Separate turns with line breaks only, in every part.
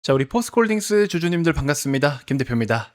자, 우리 포스코홀딩스 주주님들 반갑습니다. 김 대표입니다.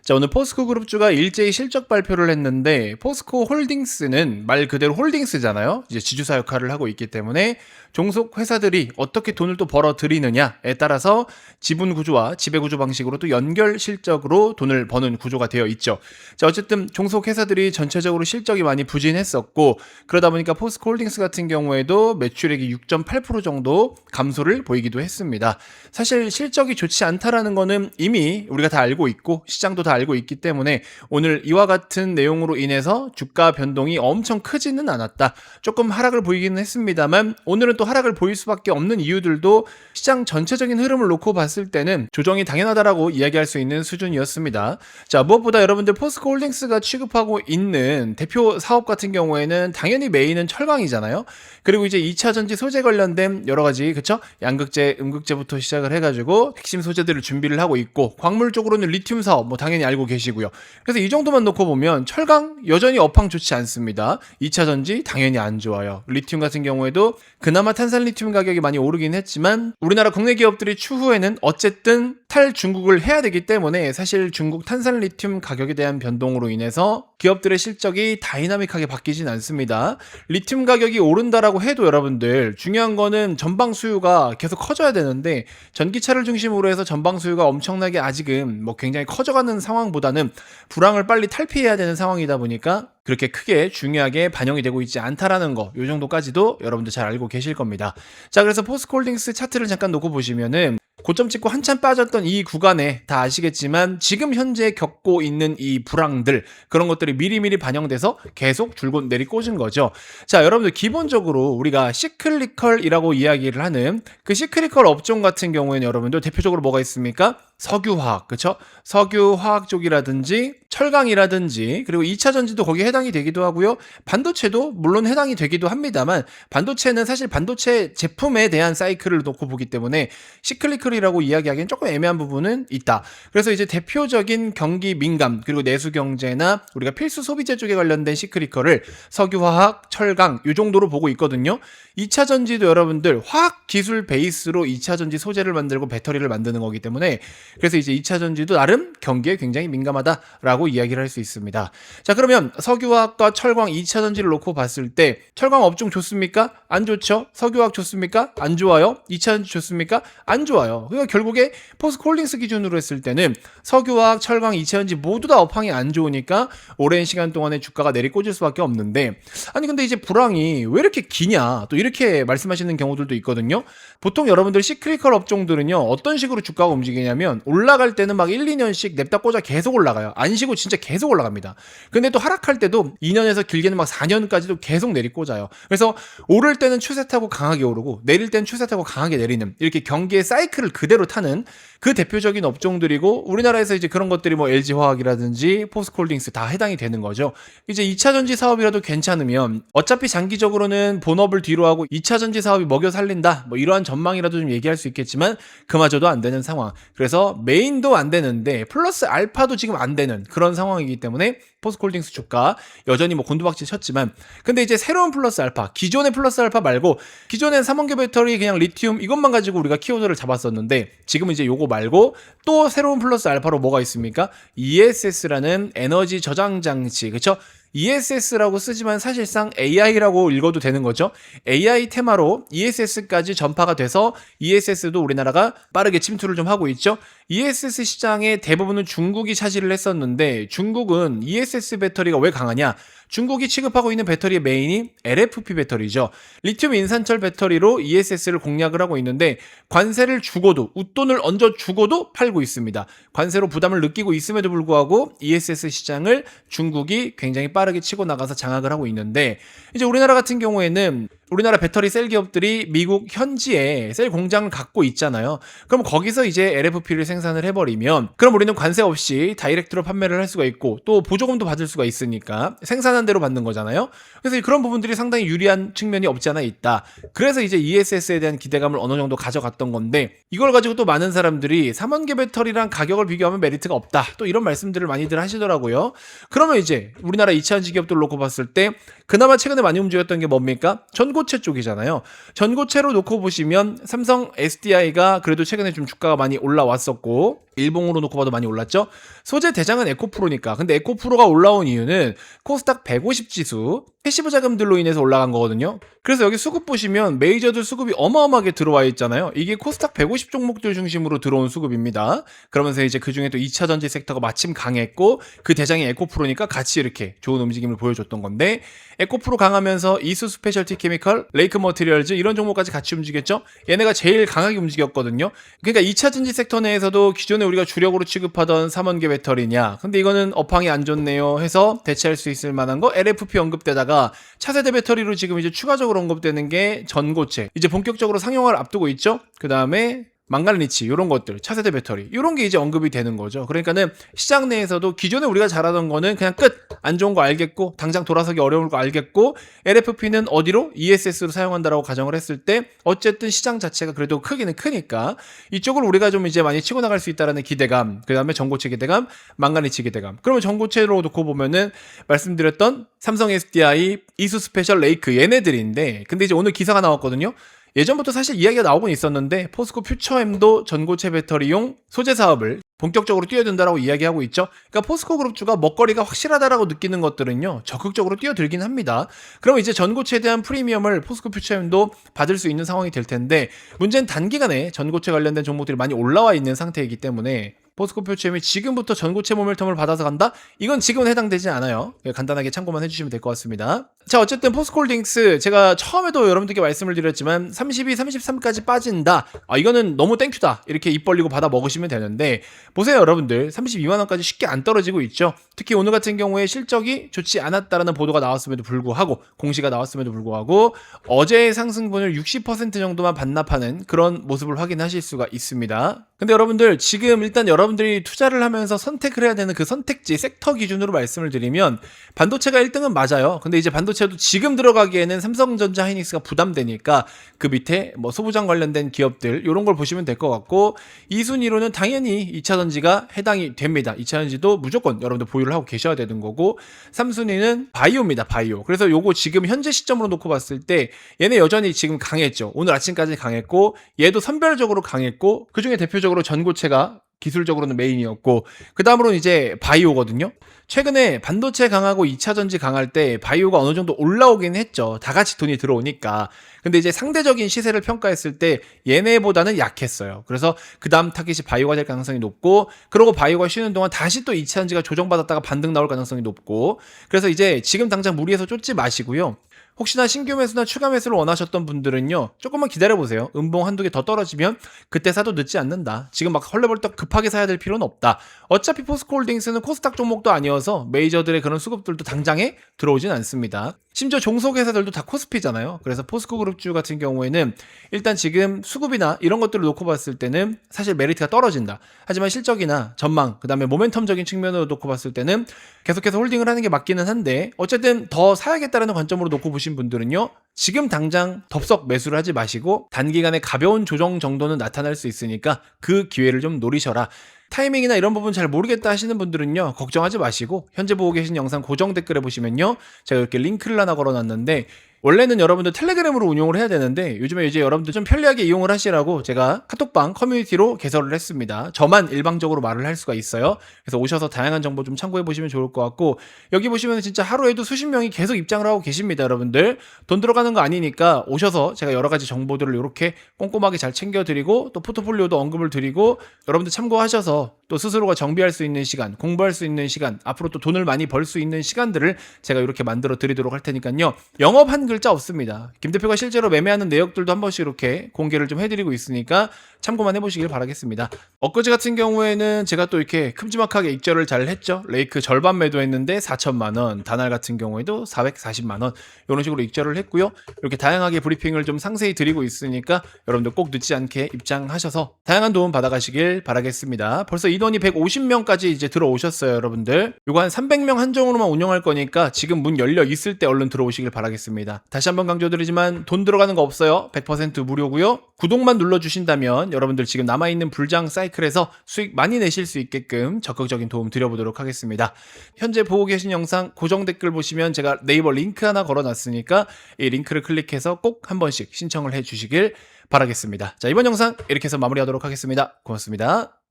자, 오늘 포스코 그룹주가 일제히 실적 발표를 했는데 포스코 홀딩스는 말 그대로 홀딩스잖아요. 이제 지주사 역할을 하고 있기 때문에 종속 회사들이 어떻게 돈을 또 벌어 들이느냐에 따라서 지분 구조와 지배 구조 방식으로 또 연결 실적으로 돈을 버는 구조가 되어 있죠. 자, 어쨌든 종속 회사들이 전체적으로 실적이 많이 부진했었고 그러다 보니까 포스코 홀딩스 같은 경우에도 매출액이 6.8% 정도 감소를 보이기도 했습니다. 사실 실적이 좋지 않다라는 거는 이미 우리가 다 알고 있고 시장도 다 알고 있기 때문에 오늘 이와 같은 내용으로 인해서 주가 변동이 엄청 크지는 않았다. 조금 하락을 보이기는 했습니다만 오늘은 또 하락을 보일 수밖에 없는 이유들도 시장 전체적인 흐름을 놓고 봤을 때는 조정이 당연하다라고 이야기할 수 있는 수준이었습니다. 자, 무엇보다 여러분들 포스코 홀딩스가 취급하고 있는 대표 사업 같은 경우에는 당연히 메인은 철강이잖아요. 그리고 이제 2차 전지 소재 관련된 여러 가지 그쵸? 양극재, 음극재부터 시작을 해가지고 핵심 소재들을 준비를 하고 있고 광물 쪽으로는 리튬 사업 뭐 당연히 알고 계시고요. 그래서 이 정도만 놓고 보면 철강 여전히 업황 좋지 않습니다. 2차 전지 당연히 안 좋아요. 리튬 같은 경우에도 그나마 탄산 리튬 가격이 많이 오르긴 했지만 우리나라 국내 기업들이 추후에는 어쨌든 탈중국을 해야 되기 때문에 사실 중국 탄산 리튬 가격에 대한 변동으로 인해서 기업들의 실적이 다이나믹하게 바뀌진 않습니다. 리튬 가격이 오른다라고 해도 여러분들 중요한 거는 전방 수요가 계속 커져야 되는데 전기차를 중심으로 해서 전방 수요가 엄청나게 아직은 뭐 굉장히 커져가는 상황보다는 불황을 빨리 탈피해야 되는 상황이다 보니까 그렇게 크게 중요하게 반영이 되고 있지 않다라는 거, 요 정도까지도 여러분들 잘 알고 계실 겁니다. 자, 그래서 포스코홀딩스 차트를 잠깐 놓고 보시면은 고점 찍고 한참 빠졌던 이 구간에 다 아시겠지만 지금 현재 겪고 있는 이 불황들 그런 것들이 미리미리 반영돼서 계속 줄곧 내리꽂은 거죠. 자, 여러분들 기본적으로 우리가 시클리컬이라고 이야기를 하는 그 시클리컬 업종 같은 경우에는 여러분들 대표적으로 뭐가 있습니까? 석유화학, 그쵸? 석유화학 쪽이라든지 철강이라든지 그리고 2차 전지도 거기에 해당이 되기도 하고요. 반도체도 물론 해당이 되기도 합니다만 반도체는 사실 반도체 제품에 대한 사이클을 놓고 보기 때문에 시클리컬이라고 이야기하기엔 조금 애매한 부분은 있다. 그래서 이제 대표적인 경기 민감 그리고 내수 경제나 우리가 필수 소비재 쪽에 관련된 시클리컬을 석유화학, 철강 이 정도로 보고 있거든요. 2차 전지도 여러분들 화학 기술 베이스로 2차 전지 소재를 만들고 배터리를 만드는 거기 때문에 그래서 이제 2차 전지도 나름 경기에 굉장히 민감하다라고 이야기를 할 수 있습니다. 자, 그러면 석유화학과 철강 2차 전지를 놓고 봤을 때 철강 업종 좋습니까? 안 좋죠? 석유화학 좋습니까? 안 좋아요? 2차 전지 좋습니까? 안 좋아요. 그러니까 결국에 포스코홀딩스 기준으로 했을 때는 석유화학, 철강, 2차 전지 모두 다 업황이 안 좋으니까 오랜 시간 동안에 주가가 내리꽂을 수밖에 없는데 아니 근데 이제 불황이 왜 이렇게 기냐? 또 이렇게 말씀하시는 경우들도 있거든요. 보통 여러분들 시크리컬 업종들은요. 어떤 식으로 주가가 움직이냐면 올라갈 때는 막 1, 2년씩 냅다 꽂아 계속 올라가요. 안 쉬고 진짜 계속 올라갑니다. 근데 또 하락할 때도 2년에서 길게는 막 4년까지도 계속 내리꽂아요. 그래서 오를 때는 추세 타고 강하게 오르고 내릴 때는 추세 타고 강하게 내리는 이렇게 경기의 사이클을 그대로 타는 그 대표적인 업종들이고 우리나라에서 이제 그런 것들이 뭐 LG화학이라든지 포스코홀딩스 다 해당이 되는 거죠. 이제 2차 전지 사업이라도 괜찮으면 어차피 장기적으로는 본업을 뒤로 하고 2차 전지 사업이 먹여 살린다 뭐 이러한 전망이라도 좀 얘기할 수 있겠지만 그마저도 안 되는 상황. 그래서 메인도 안 되는데 플러스 알파도 지금 안 되는 그런 상황이기 때문에 포스코홀딩스 주가 여전히 뭐 곤두박질 쳤지만 근데 이제 새로운 플러스 알파 기존의 플러스 알파 말고 기존엔 3원계 배터리 그냥 리튬 이것만 가지고 우리가 키워드를 잡았었는데 지금은 이제 요거 말고 또 새로운 플러스 알파로 뭐가 있습니까? ESS라는 에너지 저장 장치 그쵸? ESS라고 쓰지만 사실상 AI라고 읽어도 되는 거죠. AI 테마로 ESS까지 전파가 돼서 ESS도 우리나라가 빠르게 침투를 좀 하고 있죠. ESS 시장의 대부분은 중국이 차지를 했었는데 중국은 ESS 배터리가 왜 강하냐? 중국이 취급하고 있는 배터리의 메인이 LFP 배터리죠. 리튬 인산철 배터리로 ESS를 공략을 하고 있는데 관세를 주고도 웃돈을 얹어 주고도 팔고 있습니다. 관세로 부담을 느끼고 있음에도 불구하고 ESS 시장을 중국이 굉장히 빠르게 치고 나가서 장악을 하고 있는데 이제 우리나라 같은 경우에는 우리나라 배터리 셀 기업들이 미국 현지에 셀 공장을 갖고 있잖아요. 그럼 거기서 이제 LFP를 생산을 해버리면 그럼 우리는 관세 없이 다이렉트로 판매를 할 수가 있고 또 보조금도 받을 수가 있으니까 생산한 대로 받는 거잖아요. 그래서 그런 부분들이 상당히 유리한 측면이 없지 않아 있다. 그래서 이제 ESS에 대한 기대감을 어느 정도 가져갔던 건데 이걸 가지고 또 많은 사람들이 3원계 배터리랑 가격을 비교하면 메리트가 없다. 또 이런 말씀들을 많이들 하시더라고요. 그러면 이제 우리나라 2차 전지 기업들 놓고 봤을 때 그나마 최근에 많이 움직였던 게 뭡니까? 전고 전고체 쪽이잖아요. 전고체로 놓고 보시면 삼성 SDI가 그래도 최근에 좀 주가가 많이 올라왔었고, 일봉으로 놓고 봐도 많이 올랐죠. 소재 대장은 에코프로니까. 근데 에코프로가 올라온 이유는 코스닥 150 지수 패시브 자금들로 인해서 올라간 거거든요. 그래서 여기 수급 보시면 메이저들 수급이 어마어마하게 들어와 있잖아요. 이게 코스닥 150 종목들 중심으로 들어온 수급입니다. 그러면서 이제 그 중에 또 2차 전지 섹터가 마침 강했고, 그 대장이 에코프로니까 같이 이렇게 좋은 움직임을 보여줬던 건데, 에코프로 강하면서 이수 스페셜티 케미컬, 레이크 머티리얼즈 이런 종목까지 같이 움직였죠. 얘네가 제일 강하게 움직였거든요. 그러니까 2차 전지 섹터 내에서도 기존에 우리가 주력으로 취급하던 3원계 배터리냐, 근데 이거는 업황이 안 좋네요 해서 대체할 수 있을 만한 거 LFP 언급되다가 차세대 배터리로 지금 이제 추가적으로 언급되는 게 전고체, 이제 본격적으로 상용화를 앞두고 있죠. 그 다음에 망간리치 이런 것들, 차세대 배터리 이런 게 이제 언급이 되는 거죠. 그러니까는 시장 내에서도 기존에 우리가 잘하던 거는 그냥 끝, 안 좋은 거 알겠고 당장 돌아서기 어려울 거 알겠고, LFP는 어디로? ESS로 사용한다라고 가정을 했을 때 어쨌든 시장 자체가 그래도 크기는 크니까 이쪽을 우리가 좀 이제 많이 치고 나갈 수 있다라는 기대감, 그 다음에 전고체 기대감, 망간리치 기대감. 그러면 전고체로 놓고 보면은 말씀드렸던 삼성 SDI, 이수 스페셜, 레이크 얘네들인데, 근데 이제 오늘 기사가 나왔거든요. 예전부터 사실 이야기가 나오곤 있었는데 포스코 퓨처엠도 전고체 배터리용 소재 사업을 본격적으로 뛰어든다라고 이야기하고 있죠. 그러니까 포스코 그룹주가 먹거리가 확실하다라고 느끼는 것들은요, 적극적으로 뛰어들긴 합니다. 그럼 이제 전고체에 대한 프리미엄을 포스코 퓨처엠도 받을 수 있는 상황이 될 텐데, 문제는 단기간에 전고체 관련된 종목들이 많이 올라와 있는 상태이기 때문에 포스코 퓨처엠이 지금부터 전고체 모멘텀을 받아서 간다? 이건 지금은 해당되지 않아요. 간단하게 참고만 해주시면 될 것 같습니다. 자, 어쨌든 포스코홀딩스 제가 처음에도 여러분들께 말씀을 드렸지만 32, 33까지 빠진다. 이거는 너무 땡큐다. 이렇게 입 벌리고 받아 먹으시면 되는데, 보세요 여러분들, 32만원까지 쉽게 안 떨어지고 있죠. 특히 오늘 같은 경우에 실적이 좋지 않았다라는 보도가 나왔음에도 불구하고, 공시가 나왔음에도 불구하고 어제의 상승분을 60% 정도만 반납하는 그런 모습을 확인하실 수가 있습니다. 근데 여러분들, 지금 일단 여러분들이 투자를 하면서 선택을 해야 되는 그 선택지 섹터 기준으로 말씀을 드리면 반도체가 1등은 맞아요. 근데 이제 반도체도 지금 들어가기에는 삼성전자, 하이닉스가 부담되니까 그 밑에 뭐 소부장 관련된 기업들 이런 걸 보시면 될 것 같고, 2순위로는 당연히 2차 전지가 해당이 됩니다. 2차 전지도 무조건 여러분들 보유를 하고 계셔야 되는 거고, 3순위는 바이오입니다. 바이오. 그래서 요거 지금 현재 시점으로 놓고 봤을 때 얘네 여전히 지금 강했죠. 오늘 아침까지 강했고, 얘도 선별적으로 강했고, 그중에 대표적으로 전고체가 기술적으로는 메인이었고, 그 다음으로는 이제 바이오거든요. 최근에 반도체 강하고 2차 전지 강할 때 바이오가 어느 정도 올라오긴 했죠. 다 같이 돈이 들어오니까. 근데 이제 상대적인 시세를 평가했을 때 얘네보다는 약했어요. 그래서 그 다음 타깃이 바이오가 될 가능성이 높고, 그러고 바이오가 쉬는 동안 다시 또 2차 전지가 조정받았다가 반등 나올 가능성이 높고, 그래서 이제 지금 당장 무리해서 쫓지 마시고요. 혹시나 신규 매수나 추가 매수를 원하셨던 분들은요, 조금만 기다려보세요. 음봉 한두 개 더 떨어지면 그때 사도 늦지 않는다. 지금 막 헐레벌떡 급하게 사야 될 필요는 없다. 어차피 포스코홀딩스는 코스닥 종목도 아니어서 메이저들의 그런 수급들도 당장에 들어오진 않습니다. 심지어 종속회사들도 다 코스피잖아요. 그래서 포스코그룹주 같은 경우에는 일단 지금 수급이나 이런 것들을 놓고 봤을 때는 사실 메리트가 떨어진다. 하지만 실적이나 전망, 그 다음에 모멘텀적인 측면으로 놓고 봤을 때는 계속해서 홀딩을 하는 게 맞기는 한데, 어쨌든 더 사야겠다라는 관점으로 놓고 보신 분들은요, 지금 당장 덥석 매수를 하지 마시고 단기간에 가벼운 조정 정도는 나타날 수 있으니까 그 기회를 좀 노리셔라. 타이밍이나 이런 부분 잘 모르겠다 하시는 분들은요, 걱정하지 마시고 현재 보고 계신 영상 고정 댓글에 보시면요, 제가 이렇게 링크를 하나 걸어놨는데, 원래는 여러분들 텔레그램으로 운용을 해야 되는데 요즘에 이제 여러분들 좀 편리하게 이용을 하시라고 제가 카톡방 커뮤니티로 개설을 했습니다. 저만 일방적으로 말을 할 수가 있어요. 그래서 오셔서 다양한 정보 좀 참고해 보시면 좋을 것 같고, 여기 보시면 진짜 하루에도 수십 명이 계속 입장을 하고 계십니다. 여러분들 돈 들어가는 거 아니니까 오셔서 제가 여러 가지 정보들을 이렇게 꼼꼼하게 잘 챙겨드리고, 또 포트폴리오도 언급을 드리고, 여러분들 참고하셔서 또 스스로가 정비할 수 있는 시간, 공부할 수 있는 시간, 앞으로 또 돈을 많이 벌 수 있는 시간들을 제가 이렇게 만들어 드리도록 할 테니까요. 영업 한 글자 없습니다. 김 대표가 실제로 매매하는 내역들도 한 번씩 이렇게 공개를 좀 해드리고 있으니까 참고만 해보시길 바라겠습니다. 엊그제 같은 경우에는 제가 또 이렇게 큼지막하게 익절을 잘 했죠. 레이크 절반 매도했는데 4천만원, 다날 같은 경우에도 440만원, 이런 식으로 익절을 했고요. 이렇게 다양하게 브리핑을 좀 상세히 드리고 있으니까 여러분들 꼭 늦지 않게 입장하셔서 다양한 도움 받아가시길 바라겠습니다. 벌써 인원이 150명까지 이제 들어오셨어요, 여러분들. 요거 한 300명 한정으로만 운영할 거니까 지금 문 열려 있을 때 얼른 들어오시길 바라겠습니다. 다시 한번 강조드리지만 돈 들어가는 거 없어요. 100% 무료고요. 구독만 눌러주신다면 여러분들 지금 남아있는 불장 사이클에서 수익 많이 내실 수 있게끔 적극적인 도움 드려보도록 하겠습니다. 현재 보고 계신 영상 고정 댓글 보시면 제가 네이버 링크 하나 걸어놨으니까 이 링크를 클릭해서 꼭 한 번씩 신청을 해주시길 바라겠습니다. 자, 이번 영상 이렇게 해서 마무리하도록 하겠습니다. 고맙습니다.